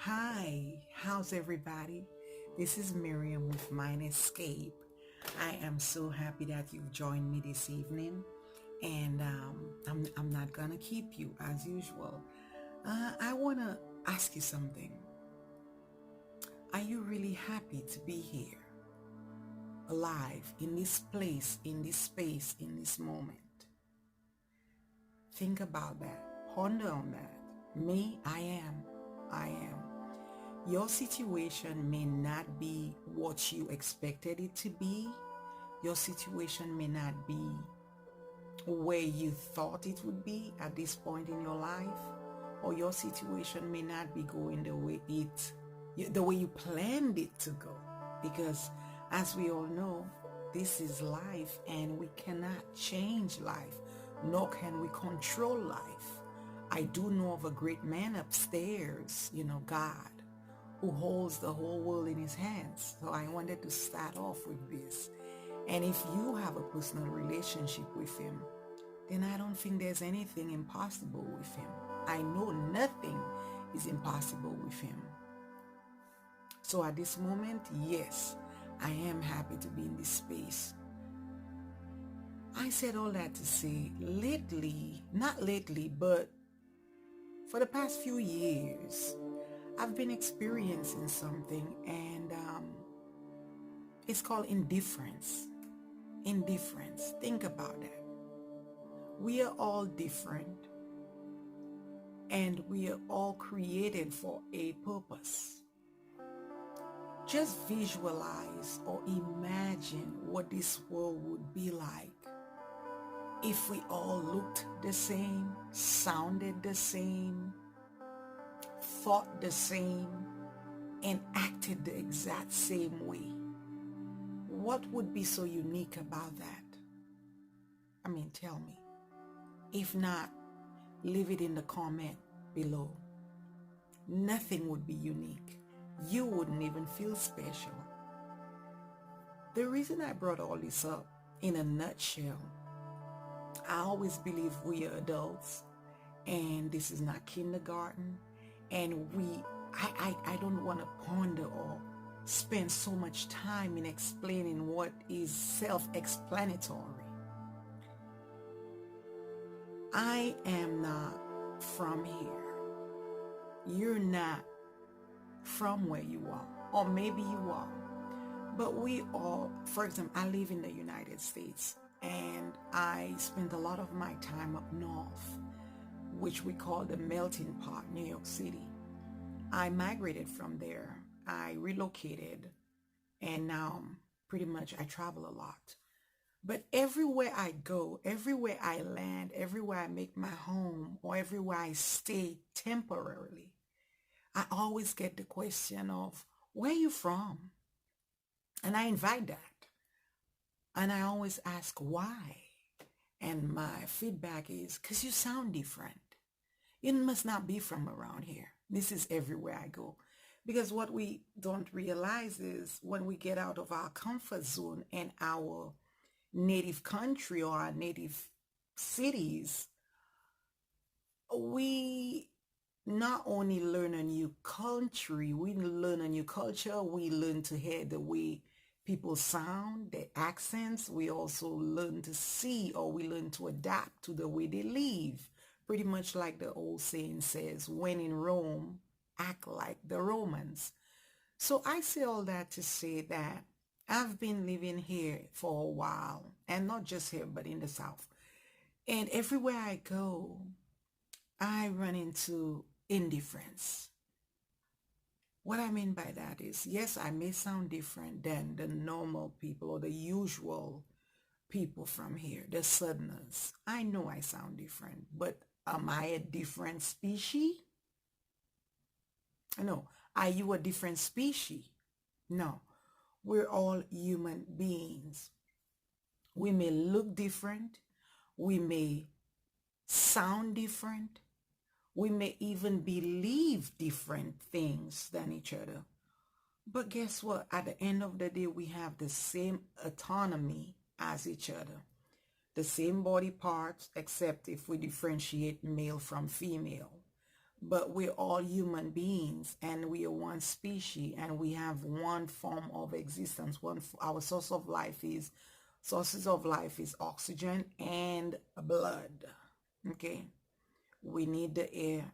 Hi, how's everybody? This is Miriam with Mind Escape. I am so happy that you've joined me this evening, and I'm not gonna keep you as usual. I wanna ask you something. Are you really happy to be here, alive, in this place, in this space, in this moment? Think about that. Ponder on that. Me, I am. I am. Your situation may not be what you expected it to be. Your situation may not be where you thought it would be at this point in your life, or your situation may not be going the way you planned it to go. Because as we all know, this is life and we cannot change life, nor can we control life. I do know of a great man upstairs, God, who holds the whole world in his hands. So I wanted to start off with this. And if you have a personal relationship with him, then I don't think there's anything impossible with him. I know nothing is impossible with him. So at this moment, yes, I am happy to be in this space. I said all that to say not lately, but for the past few years, I've been experiencing something, and it's called indifference. Indifference. Think about that. We are all different, and we are all created for a purpose. Just visualize or imagine what this world would be like if we all looked the same, sounded the same, thought the same, and acted the exact same way. What would be so unique about that? I mean, tell me. If not, leave it in the comment below. Nothing would be unique. You wouldn't even feel special. The reason I brought all this up, in a nutshell, I always believe we are adults and this is not kindergarten, and I don't want to ponder or spend so much time in explaining what is self-explanatory. I am not from here. You're not from where you are, or maybe you are. But we all, for example, I live in the United States, and I spend a lot of my time up north, which we call the melting pot, New York City. I migrated from there. I relocated, and now pretty much I travel a lot. But everywhere I go, everywhere I land, everywhere I make my home, or everywhere I stay temporarily, I always get the question of, where are you from? And I invite that. And I always ask why. And my feedback is, because you sound different. You must not be from around here. This is everywhere I go. Because what we don't realize is when we get out of our comfort zone and our native country or our native cities, we not only learn a new country, we learn a new culture, we learn to hear the way people sound, their accents. We also learn to see, or we learn to adapt to the way they live. Pretty much like the old saying says, when in Rome, act like the Romans. So I say all that to say that I've been living here for a while, and not just here, but in the South. And everywhere I go, I run into indifference. What I mean by that is, yes, I may sound different than the normal people or the usual people from here, the Southerners. I know I sound different, but am I a different species? No. Are you a different species? No. We're all human beings. We may look different. We may sound different. We may even believe different things than each other. But guess what? At the end of the day, we have the same autonomy as each other. The same body parts, except if we differentiate male from female. but we're all human beings and we are one species and we have one form of existence. Our sources of life is oxygen and blood. Okay, we need the air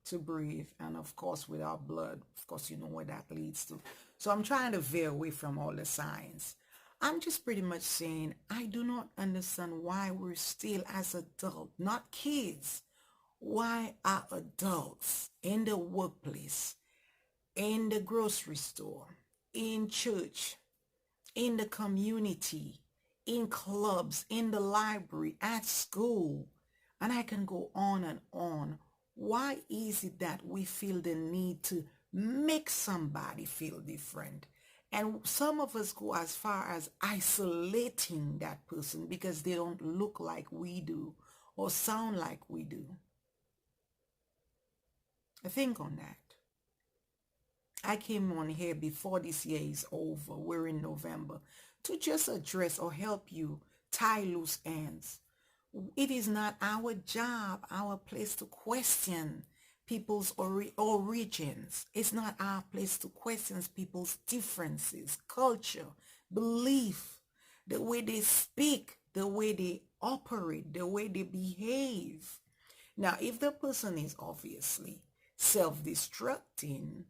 to breathe, and of course without blood, of course you know what that leads to. So I'm trying to veer away from all the science. I'm just pretty much saying I do not understand why we're still as adults, not kids. Why are adults in the workplace, in the grocery store, in church, in the community, in clubs, in the library, at school, and I can go on and on. Why is it that we feel the need to make somebody feel different? And some of us go as far as isolating that person because they don't look like we do or sound like we do. Think on that. I came on here before this year is over, we're in November, to just address or help you tie loose ends. It is not our job, our place to question people's origins. It's not our place to question people's differences, culture, belief, the way they speak, the way they operate, the way they behave. Now, if the person is obviously self-destructing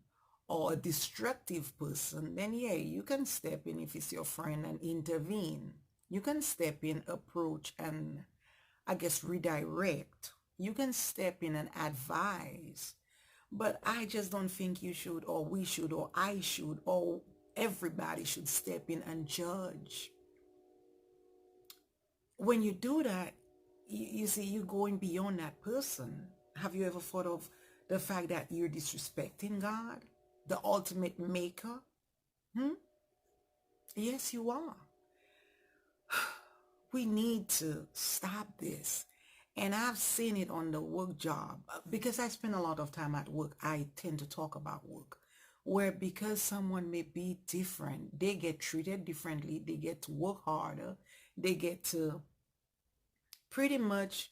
or a destructive person, then yeah, you can step in if it's your friend and intervene. You can step in, approach, and I guess redirect. You can step in and advise. But I just don't think you should, or we should, or I should, or everybody should step in and judge. When you do that, you see, you're going beyond that person. Have you ever thought of the fact that you're disrespecting God, the ultimate maker? Yes, you are. We need to stop this. And I've seen it on the work job. Because I spend a lot of time at work, I tend to talk about work. Where because someone may be different, they get treated differently, they get to work harder, they get to pretty much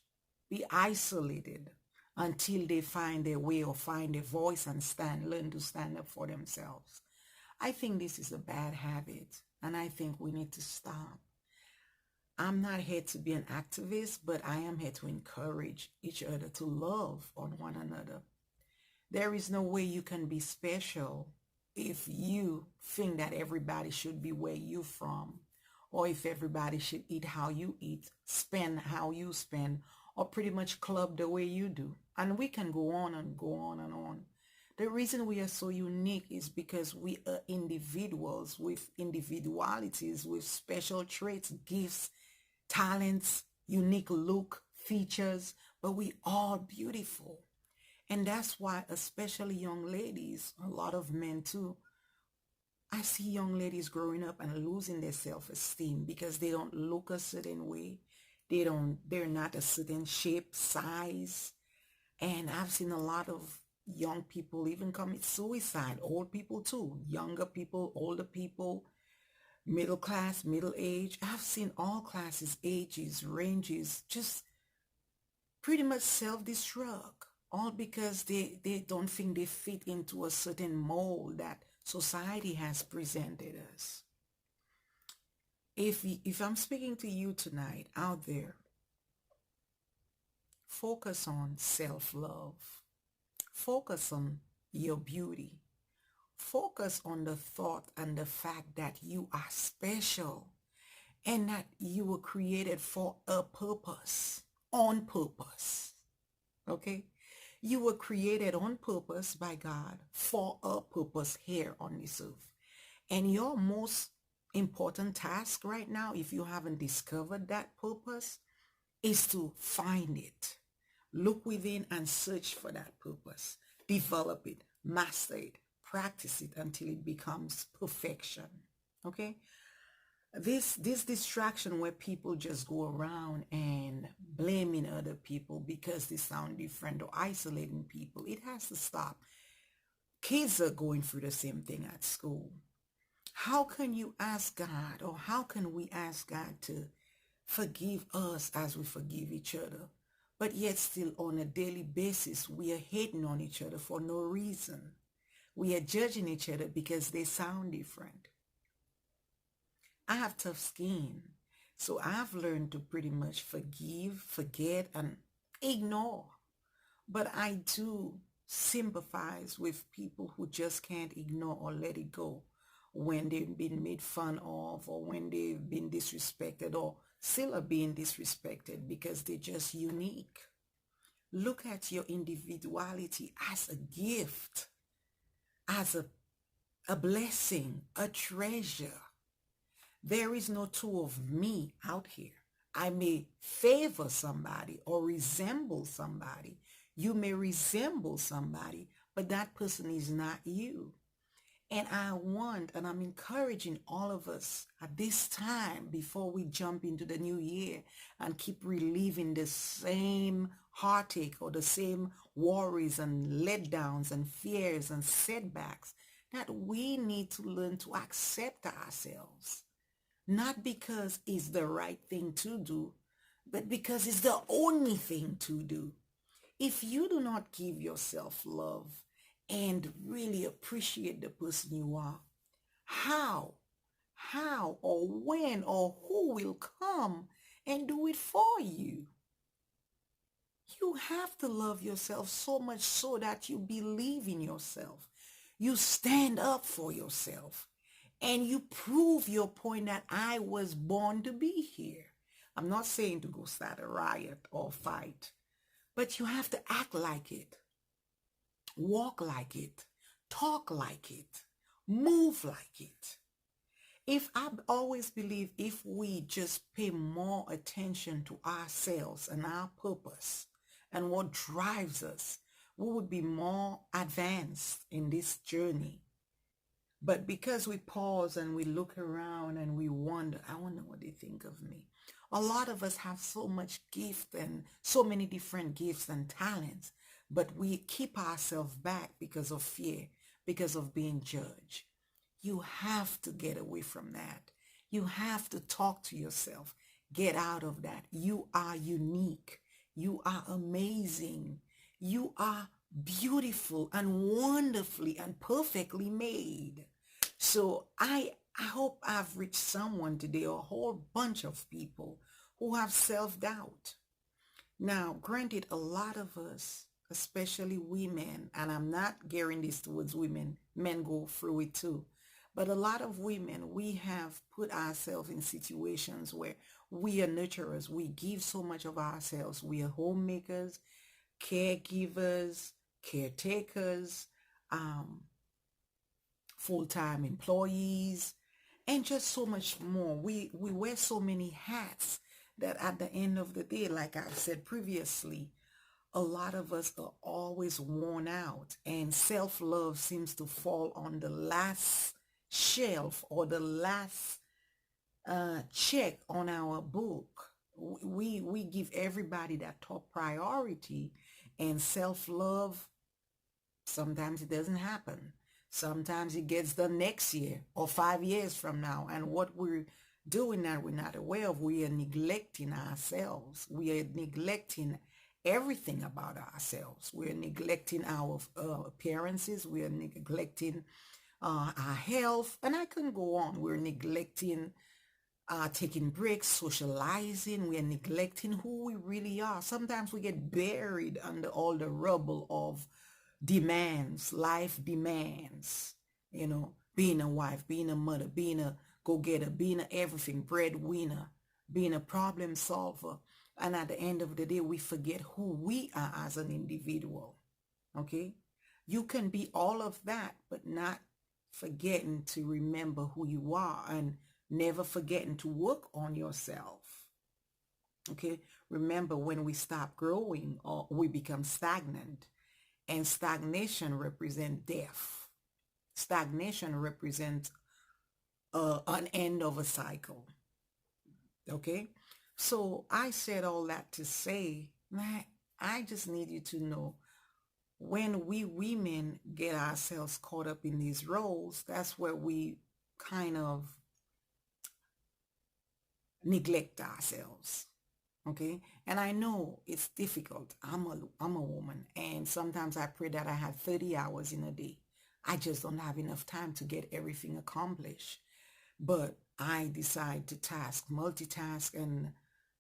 be isolated until they find their way or find their voice and learn to stand up for themselves. I think this is a bad habit, and I think we need to stop. I'm not here to be an activist, but I am here to encourage each other to love on one another. There is no way you can be special if you think that everybody should be where you're from, or if everybody should eat how you eat, spend how you spend, or pretty much club the way you do. And we can go on and go on and on. The reason we are so unique is because we are individuals with individualities, with special traits, gifts, talents, unique look, features, but we all beautiful. And that's why, especially young ladies, a lot of men too, I see young ladies growing up and losing their self-esteem because they don't look a certain way. They're not a certain shape, size. And I've seen a lot of young people even commit suicide, old people too, younger people, older people, middle class, middle age. I've seen all classes, ages, ranges, just pretty much self-destruct, all because they don't think they fit into a certain mold that society has presented us. If I'm speaking to you tonight out there, focus on self-love. Focus on your beauty. Focus on the thought and the fact that you are special and that you were created for a purpose, on purpose. Okay? You were created on purpose by God for a purpose here on this earth. And your most important task right now, if you haven't discovered that purpose, is to find it. Look within and search for that purpose. Develop it, master it, practice it until it becomes perfection. Okay? This distraction where people just go around and blaming other people because they sound different or isolating people, it has to stop. Kids are going through the same thing at school. How can you ask God, or how can we ask God to forgive us as we forgive each other? but yet still on a daily basis, we are hating on each other for no reason. We are judging each other because they sound different. I have tough skin, so I've learned to pretty much forgive, forget, and ignore. But I do sympathize with people who just can't ignore or let it go when they've been made fun of or when they've been disrespected or still are being disrespected because they're just unique. Look at your individuality as a gift, as a blessing, a treasure. There is no two of me out here. I may favor somebody or resemble somebody. You may resemble somebody, but that person is not you. And I want, and I'm encouraging all of us at this time before we jump into the new year and keep reliving the same heartache or the same worries and letdowns and fears and setbacks, that we need to learn to accept ourselves. Not because it's the right thing to do, but because it's the only thing to do. If you do not give yourself love and really appreciate the person you are, how or when or who will come and do it for you? You have to love yourself so much so that you believe in yourself. You stand up for yourself and you prove your point that I was born to be here. I'm not saying to go start a riot or fight, but you have to act like it, walk like it, talk like it, move like it. If I always believe if we just pay more attention to ourselves and our purpose and what drives us, we would be more advanced in this journey. But because we pause and we look around and we wonder, I wonder what they think of me. A lot of us have so much gift and so many different gifts and talents, but we keep ourselves back because of fear, because of being judged. You have to get away from that. You have to talk to yourself. Get out of that. You are unique. You are amazing. You are beautiful and wonderfully and perfectly made. So I hope I've reached someone today, or a whole bunch of people who have self-doubt. Now, granted, a lot of us, especially women, and I'm not gearing this towards women, men go through it too, but a lot of women, we have put ourselves in situations where we are nurturers. We give so much of ourselves. We are homemakers, caregivers, caretakers, full-time employees, and just so much more. We wear so many hats that at the end of the day, like I've said previously, a lot of us are always worn out, and self-love seems to fall on the last shelf or the last check on our book. We give everybody that top priority, and self-love, sometimes it doesn't happen. Sometimes it gets done next year or 5 years from now. And what we're doing that we're not aware of, we are neglecting ourselves. We are neglecting everything about ourselves. We're neglecting our appearances. We are neglecting our health. And I can go on. We're neglecting taking breaks, socializing. We are neglecting who we really are. Sometimes we get buried under all the rubble of demands, life demands, being a wife, being a mother, being a go-getter, being a everything, breadwinner, being a problem solver. And at the end of the day, we forget who we are as an individual. Okay? You can be all of that, but not forgetting to remember who you are and never forgetting to work on yourself. Okay? Remember, when we stop growing or we become stagnant, and stagnation represents death. Stagnation represents an end of a cycle. Okay? So I said all that to say that I just need you to know, when we women get ourselves caught up in these roles, that's where we kind of neglect ourselves. Okay. And I know it's difficult. I'm a woman, and sometimes I pray that I had 30 hours in a day. I just don't have enough time to get everything accomplished. But I decide to multitask, and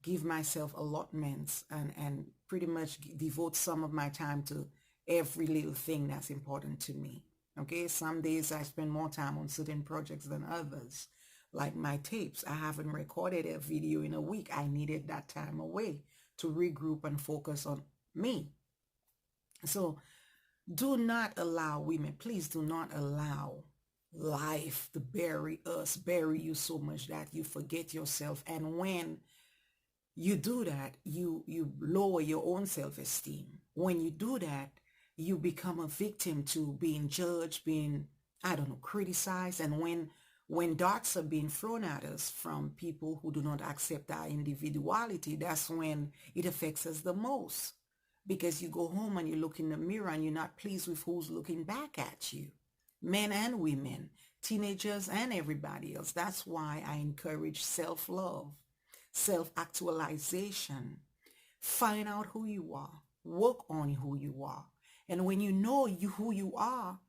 give myself allotments, and pretty much devote some of my time to every little thing that's important to me. Okay, some days I spend more time on certain projects than others. Like my tapes, I haven't recorded a video in a week. I needed that time away to regroup and focus on me. So do not allow, women, please do not allow life to bury you so much that you forget yourself. And when you do that, you lower your own self-esteem. When you do that, you become a victim to being judged, being, I don't know, criticized. And when darts are being thrown at us from people who do not accept our individuality, that's when it affects us the most. Because you go home and you look in the mirror and you're not pleased with who's looking back at you. Men and women, teenagers and everybody else. That's why I encourage self-love, self-actualization. Find out who you are. Work on who you are. And when you know who you are,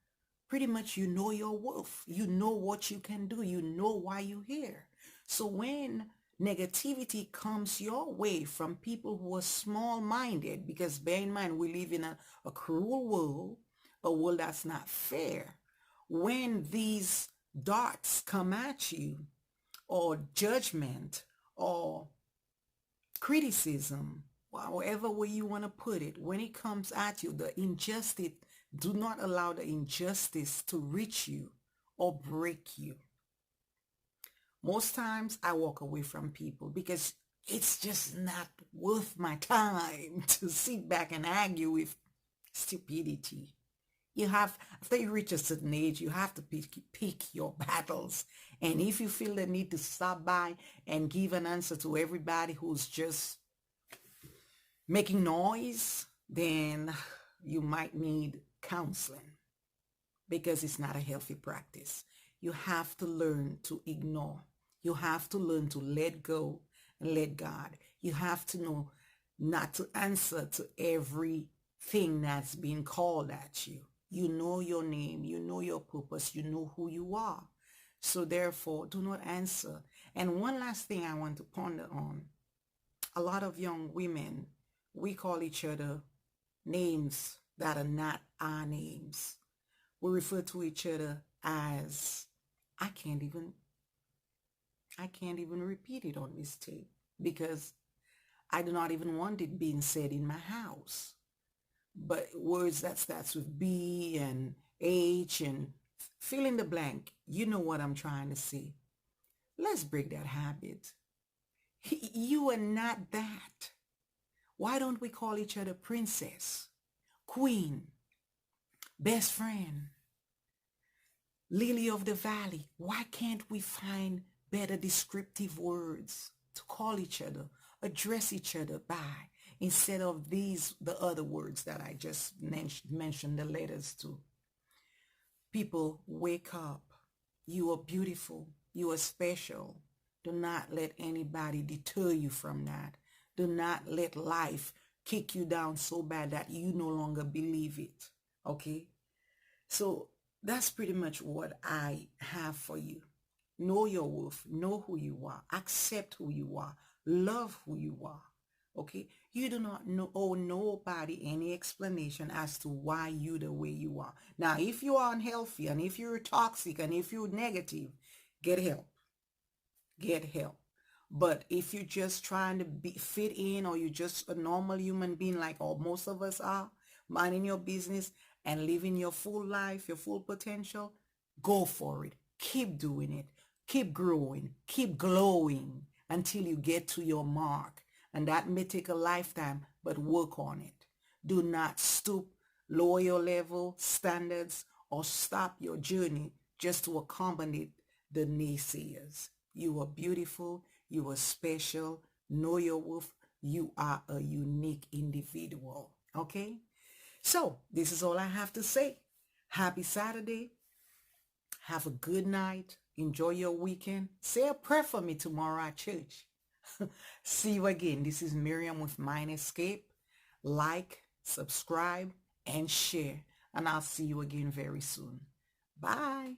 pretty much you know your worth. You know what you can do. You know why you're here. So when negativity comes your way from people who are small-minded, because bear in mind, we live in a cruel world, a world that's not fair. When these darts come at you, or judgment, or criticism, however way you want to put it, when it comes at you, the injustice, do not allow the injustice to reach you or break you. Most times I walk away from people because it's just not worth my time to sit back and argue with stupidity. After you reach a certain age, you have to pick your battles. And if you feel the need to stop by and give an answer to everybody who's just making noise, then you might need counseling, because it's not a healthy practice. You have to learn to ignore. You have to learn to let go and let God. You have to know not to answer to everything that's being called at you. You know your name, you know your purpose, you know who you are. So therefore, do not answer. And one last thing I want to ponder on. A lot of young women, we call each other names that are not our names. We refer to each other as, I can't even repeat it on this tape, because I do not even want it being said in my house. But words that starts with B and H and fill in the blank, you know what I'm trying to say. Let's break that habit. You are not that. Why don't we call each other princess, queen, best friend, lily of the valley? Why can't we find better descriptive words to call each other, address each other by, instead of the other words that I just mentioned the letters to? People, wake up. You are beautiful. You are special. Do not let anybody deter you from that. Do not let life kick you down so bad that you no longer believe it. Okay? So that's pretty much what I have for you. Know your worth. Know who you are. Accept who you are. Love who you are. Okay? You do not owe nobody any explanation as to why you the way you are. Now, if you are unhealthy, and if you're toxic, and if you're negative, get help. Get help. But if you're just trying to fit in, or you're just a normal human being like all most of us are, minding your business and living your full life, your full potential, go for it. Keep doing it. Keep growing. Keep glowing until you get to your mark. And that may take a lifetime, but work on it. Do not stoop, lower your level, standards, or stop your journey just to accommodate the naysayers. You are beautiful. You are special. Know your worth. You are a unique individual. Okay? So this is all I have to say. Happy Saturday. Have a good night. Enjoy your weekend. Say a prayer for me tomorrow at church. See you again. This is Miriam with Mind Escape. Like, subscribe, and share. And I'll see you again very soon. Bye.